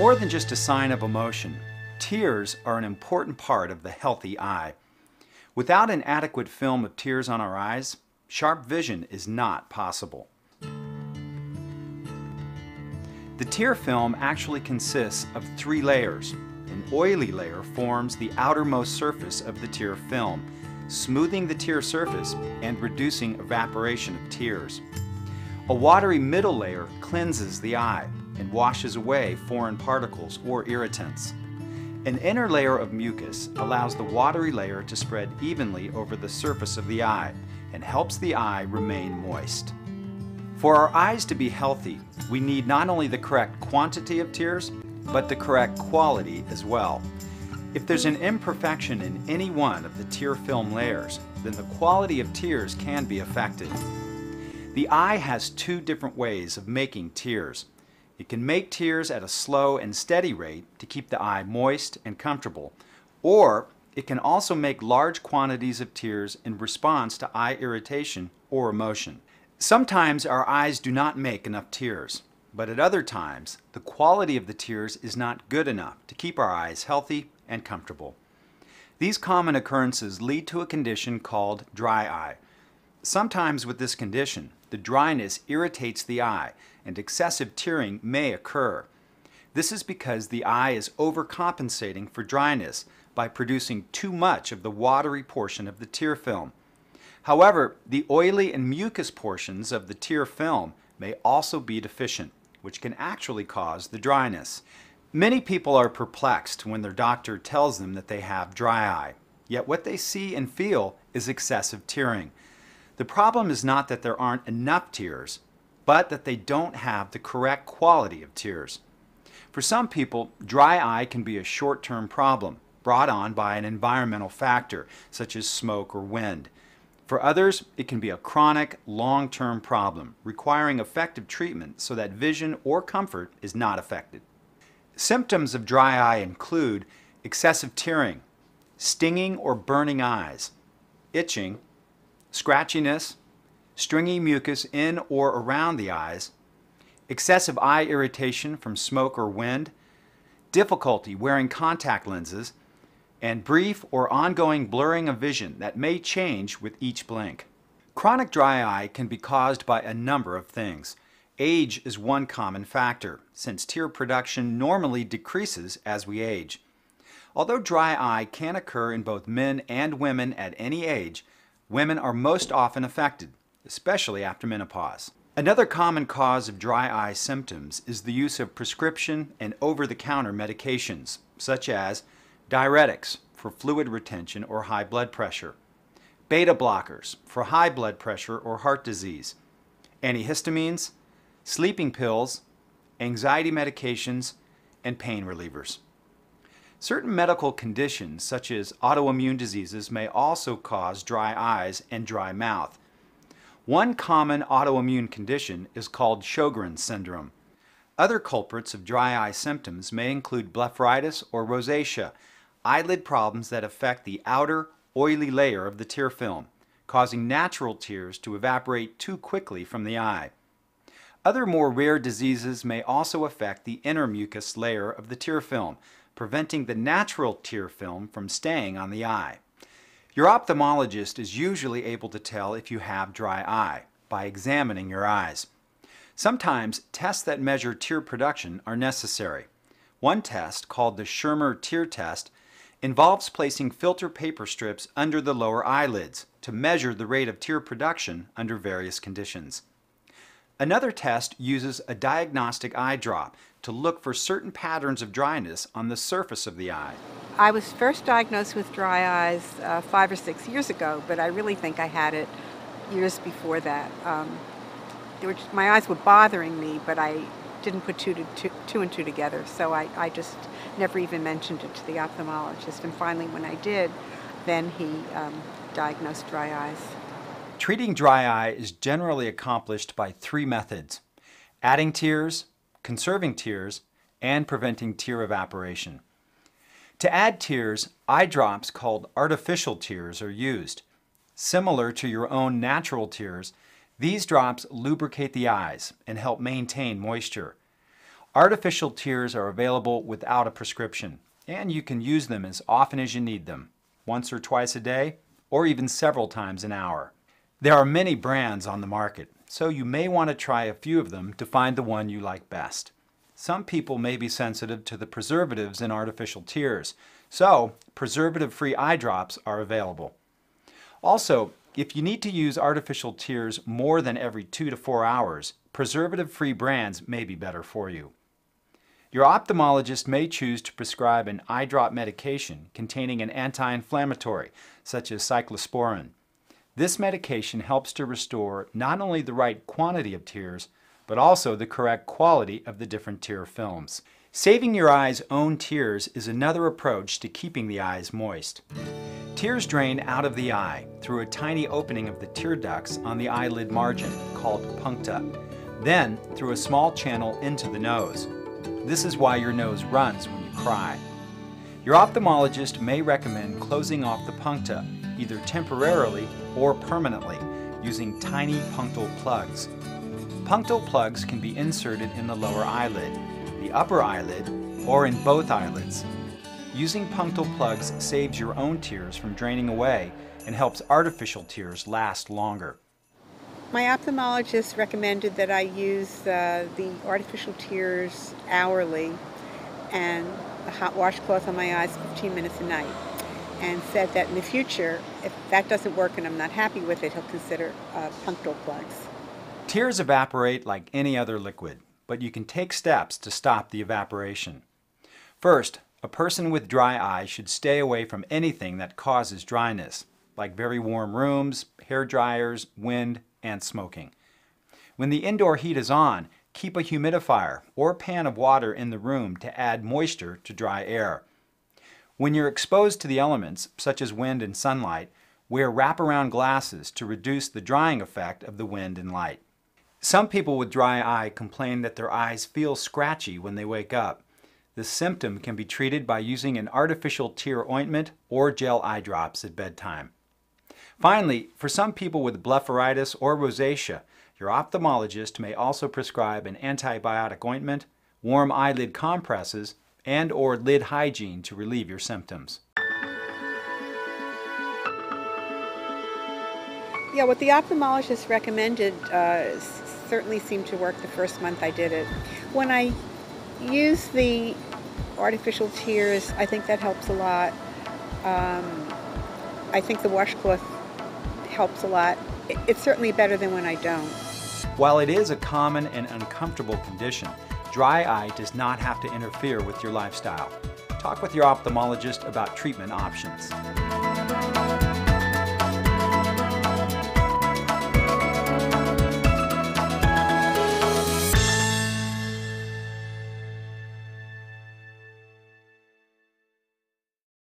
More than just a sign of emotion, tears are an important part of the healthy eye. Without an adequate film of tears on our eyes, sharp vision is not possible. The tear film actually consists of 3 layers. An oily layer forms the outermost surface of the tear film, smoothing the tear surface and reducing evaporation of tears. A watery middle layer cleanses the eye and washes away foreign particles or irritants. An inner layer of mucus allows the watery layer to spread evenly over the surface of the eye and helps the eye remain moist. For our eyes to be healthy, we need not only the correct quantity of tears, but the correct quality as well. If there's an imperfection in any one of the tear film layers, then the quality of tears can be affected. The eye has 2 different ways of making tears. It can make tears at a slow and steady rate to keep the eye moist and comfortable, or it can also make large quantities of tears in response to eye irritation or emotion. Sometimes our eyes do not make enough tears, but at other times the quality of the tears is not good enough to keep our eyes healthy and comfortable. These common occurrences lead to a condition called dry eye. Sometimes with this condition, the dryness irritates the eye and excessive tearing may occur. This is because the eye is overcompensating for dryness by producing too much of the watery portion of the tear film. However, the oily and mucus portions of the tear film may also be deficient, which can actually cause the dryness. Many people are perplexed when their doctor tells them that they have dry eye, yet what they see and feel is excessive tearing. The problem is not that there aren't enough tears, but that they don't have the correct quality of tears. For some people, dry eye can be a short-term problem brought on by an environmental factor, such as smoke or wind. For others, it can be a chronic, long-term problem requiring effective treatment so that vision or comfort is not affected. Symptoms of dry eye include excessive tearing, stinging or burning eyes, itching, scratchiness, stringy mucus in or around the eyes, excessive eye irritation from smoke or wind, difficulty wearing contact lenses, and brief or ongoing blurring of vision that may change with each blink. Chronic dry eye can be caused by a number of things. Age is one common factor, since tear production normally decreases as we age. Although dry eye can occur in both men and women at any age, women are most often affected, especially after menopause. Another common cause of dry eye symptoms is the use of prescription and over-the-counter medications, such as diuretics for fluid retention or high blood pressure, beta blockers for high blood pressure or heart disease, antihistamines, sleeping pills, anxiety medications, and pain relievers. Certain medical conditions, such as autoimmune diseases, may also cause dry eyes and dry mouth. One common autoimmune condition is called Sjogren's syndrome. Other culprits of dry eye symptoms may include blepharitis or rosacea, eyelid problems that affect the outer, oily layer of the tear film, causing natural tears to evaporate too quickly from the eye. Other more rare diseases may also affect the inner mucus layer of the tear film, preventing the natural tear film from staying on the eye. Your ophthalmologist is usually able to tell if you have dry eye by examining your eyes. Sometimes tests that measure tear production are necessary. One test, called the Schirmer tear test, involves placing filter paper strips under the lower eyelids to measure the rate of tear production under various conditions. Another test uses a diagnostic eye drop to look for certain patterns of dryness on the surface of the eye. I was first diagnosed with dry eyes 5 or 6 years ago, but I really think I had it years before that. My eyes were bothering me, but I didn't put two and two together, so I just never even mentioned it to the ophthalmologist. And finally, when I did, then he diagnosed dry eyes. Treating dry eye is generally accomplished by 3 methods: adding tears, conserving tears, and preventing tear evaporation. To add tears, eye drops called artificial tears are used. Similar to your own natural tears, these drops lubricate the eyes and help maintain moisture. Artificial tears are available without a prescription, and you can use them as often as you need them, once or twice a day, or even several times an hour. There are many brands on the market, so you may want to try a few of them to find the one you like best. Some people may be sensitive to the preservatives in artificial tears, so preservative-free eye drops are available. Also, if you need to use artificial tears more than every 2 to 4 hours, preservative-free brands may be better for you. Your ophthalmologist may choose to prescribe an eye drop medication containing an anti-inflammatory, such as cyclosporin. This medication helps to restore not only the right quantity of tears, but also the correct quality of the different tear films. Saving your eye's own tears is another approach to keeping the eyes moist. Tears drain out of the eye through a tiny opening of the tear ducts on the eyelid margin called puncta, then through a small channel into the nose. This is why your nose runs when you cry. Your ophthalmologist may recommend closing off the puncta, either temporarily or permanently, using tiny punctal plugs. Punctal plugs can be inserted in the lower eyelid, the upper eyelid, or in both eyelids. Using punctal plugs saves your own tears from draining away and helps artificial tears last longer. My ophthalmologist recommended that I use the artificial tears hourly and a hot washcloth on my eyes 15 minutes a night, and said that in the future, if that doesn't work and I'm not happy with it, he'll consider punctal plugs. Tears evaporate like any other liquid, but you can take steps to stop the evaporation. First, a person with dry eyes should stay away from anything that causes dryness, like very warm rooms, hair dryers, wind, and smoking. When the indoor heat is on, keep a humidifier or pan of water in the room to add moisture to dry air. When you're exposed to the elements, such as wind and sunlight, wear wraparound glasses to reduce the drying effect of the wind and light. Some people with dry eye complain that their eyes feel scratchy when they wake up. This symptom can be treated by using an artificial tear ointment or gel eye drops at bedtime. Finally, for some people with blepharitis or rosacea, your ophthalmologist may also prescribe an antibiotic ointment, warm eyelid compresses, and/or lid hygiene to relieve your symptoms. Yeah, what the ophthalmologist recommended certainly seemed to work the first month I did it. When I use the artificial tears, I think that helps a lot. I think the washcloth helps a lot. It's certainly better than when I don't. While it is a common and uncomfortable condition, dry eye does not have to interfere with your lifestyle. Talk with your ophthalmologist about treatment options.